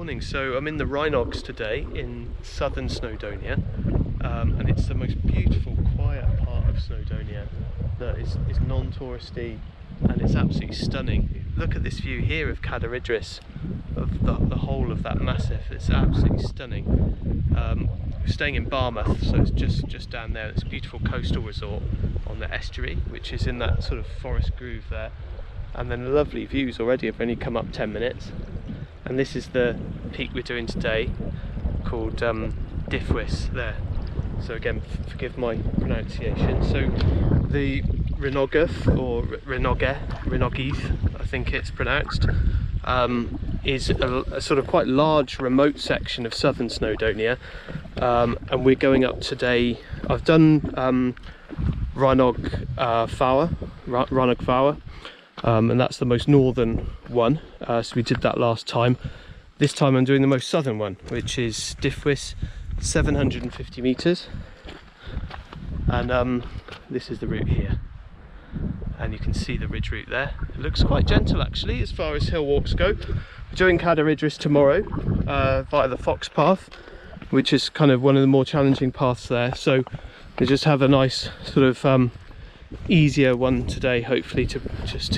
Morning. So I'm in the Rhinogydd today in southern Snowdonia, and it's the most beautiful, quiet part of Snowdonia that is non-touristy, and it's absolutely stunning. Look at this view here of Cadair Idris, of the whole of that massif. It's absolutely stunning. We're staying in Barmouth, so it's just down there. It's a beautiful coastal resort on the estuary, which is in that sort of forest groove there. And then the lovely views already. I've only come up 10 minutes. And this is the peak we're doing today, called Diffwys there. So again, forgive my pronunciation. So the Rhinogydd, or Rhinogydd, I think it's pronounced, is a sort of quite large remote section of southern Snowdonia, and we're going up today. I've done Rhinogydd Fawr, and that's the most northern one, so we did that last time. This time I'm doing the most southern one, which is Diffwys, 750 meters, and this is the route here, and you can see the ridge route there. It looks quite gentle actually as far as hill walks go. We're doing Cadair Idris tomorrow via the Fox path, which is kind of one of the more challenging paths there, so we just have a nice sort of easier one today, hopefully, to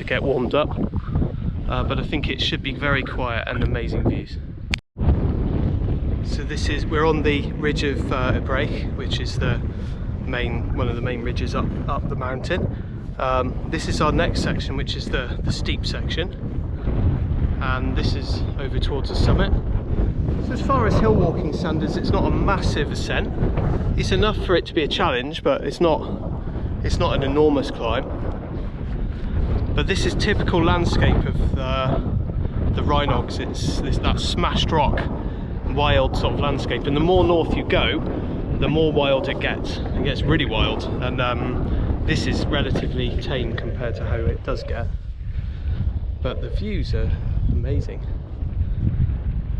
get warmed up, but I think it should be very quiet and amazing views. So we're on the ridge of Ibraic, which is one of the main ridges up the mountain. This is our next section, which is the steep section, and this is over towards the summit. So as far as hill walking standards, it's not a massive ascent. It's enough for it to be a challenge, but it's not an enormous climb. But this is typical landscape of the Rhinogydd. It's that smashed rock, wild sort of landscape, and the more north you go, the more wild it gets. It gets really wild, and this is relatively tame compared to how it does get. But the views are amazing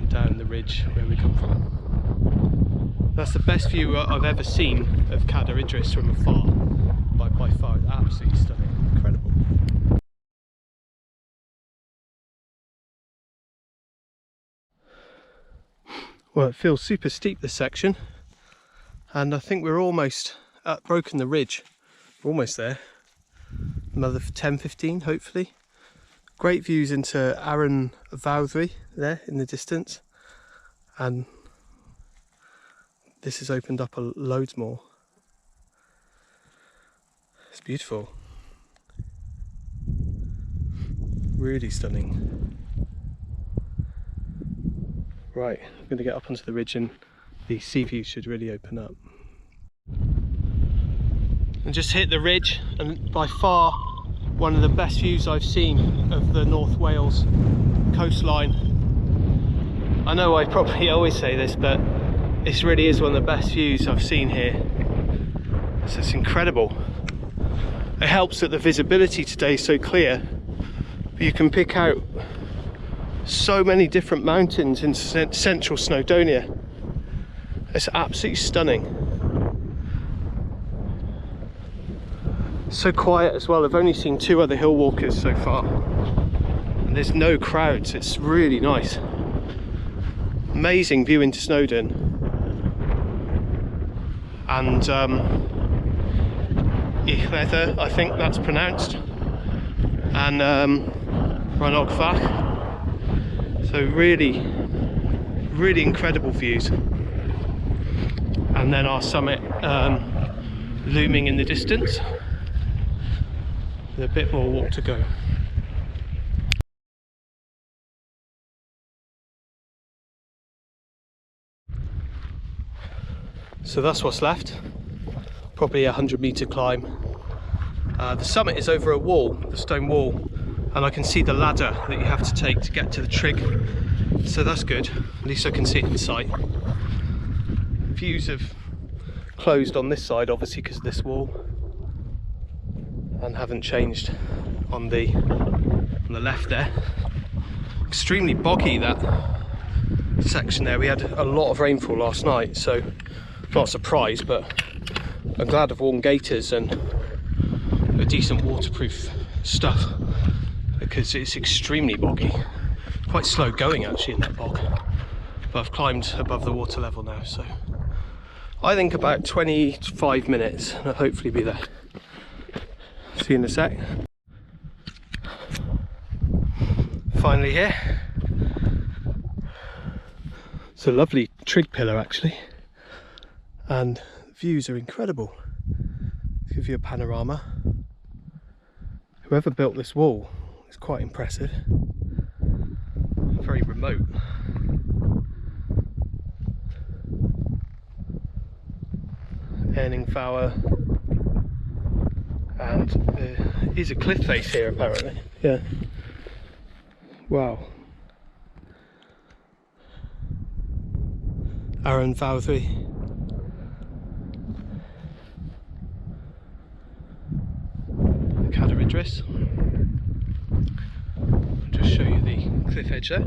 down the ridge where we come from. That's the best view I've ever seen of Cadair Idris from afar. By far, it's absolutely stunning, incredible. Well, it feels super steep, this section, and I think we're almost broken the ridge. We're almost there. Another 10-15 hopefully. Great views into Arran Vawdry there in the distance, and this has opened up loads more. It's beautiful, really stunning. Right, I'm going to get up onto the ridge and the sea view should really open up. And just hit the ridge, and by far one of the best views I've seen of the North Wales coastline. I know I probably always say this, but this really is one of the best views I've seen here. So it's incredible. It helps that the visibility today is so clear, but you can pick out so many different mountains in central Snowdonia. It's absolutely stunning. So quiet as well. I've only seen 2 other hill walkers so far, and there's no crowds. It's really nice. Amazing view into Snowdon, and Leather, I think that's pronounced, and Rhinogydd Fawr. So really incredible views, and then our summit looming in the distance with a bit more walk to go. So that's what's left. Probably a 100-meter climb. The summit is over a wall, the stone wall, and I can see the ladder that you have to take to get to the trig, so that's good. At least I can see it in sight. Views have closed on this side, obviously, because of this wall, and haven't changed on the left there. Extremely boggy, that section there. We had a lot of rainfall last night, so not surprised, but I'm glad I've worn gaiters and a decent waterproof stuff, because it's extremely boggy. Quite slow going actually in that bog. but I've climbed above the water level now, so I think about 25 minutes and I'll hopefully be there. See you in a sec. Finally here. It's a lovely trig pillar actually, and the views are incredible. I'll give you a panorama. Whoever built this wall is quite impressive. Very remote. Earningflower, and there is a cliff face here apparently. Yeah. Wow. Aranfawddwy. Cadar. I'll just show you the cliff edge there.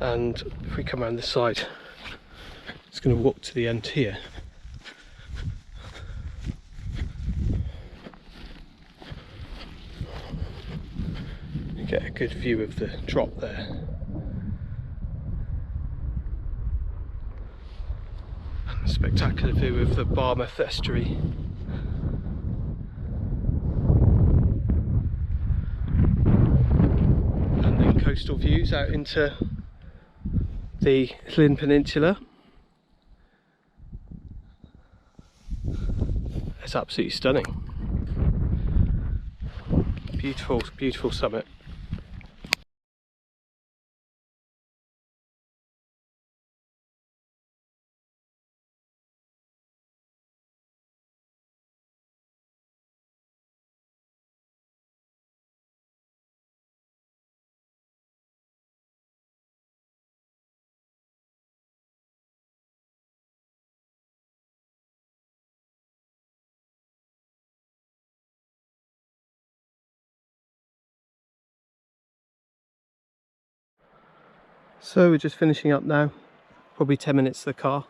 And if we come around this side, it's going to walk to the end here. You get a good view of the drop there. And a spectacular view of the Barmouth estuary. And then coastal views out into the Llyn Peninsula. It's absolutely stunning. Beautiful, beautiful summit. So we're just finishing up now, probably 10 minutes to the car,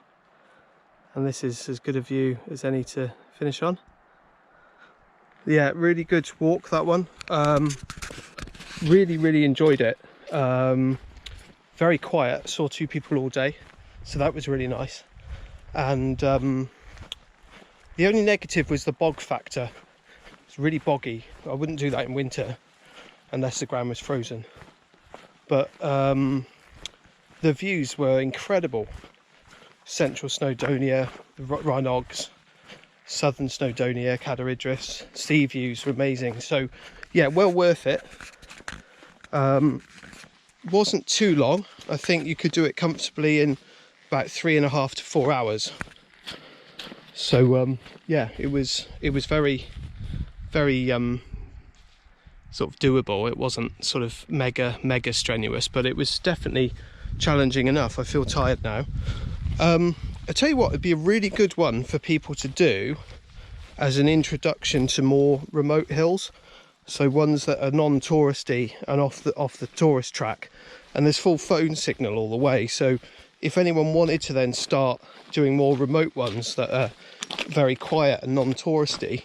and this is as good a view as any to finish on. Yeah, really good walk, that one. Really enjoyed it. Very quiet, saw 2 people all day, so that was really nice. And the only negative was the bog factor. It's really boggy. I wouldn't do that in winter unless the ground was frozen. But the views were incredible. Central Snowdonia, Rhinogydd, Southern Snowdonia, Cadar. Sea views were amazing. So yeah, well worth it. Wasn't too long. I think you could do it comfortably in about 3.5 to 4 hours. So yeah, it was very sort of doable. It wasn't sort of mega strenuous, but it was definitely challenging enough. I feel tired now. I tell you what, it'd be a really good one for people to do as an introduction to more remote hills. So ones that are non-touristy and off the tourist track, and there's full phone signal all the way. So if anyone wanted to then start doing more remote ones that are very quiet and non-touristy,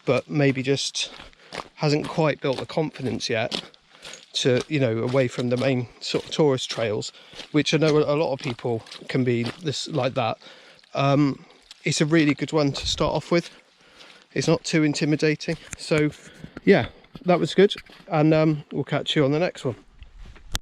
but maybe just hasn't quite built the confidence yet to, you know, away from the main sort of tourist trails, which I know a lot of people can be like that. It's a really good one to start off with. It's not too intimidating. So yeah, that was good, and we'll catch you on the next one.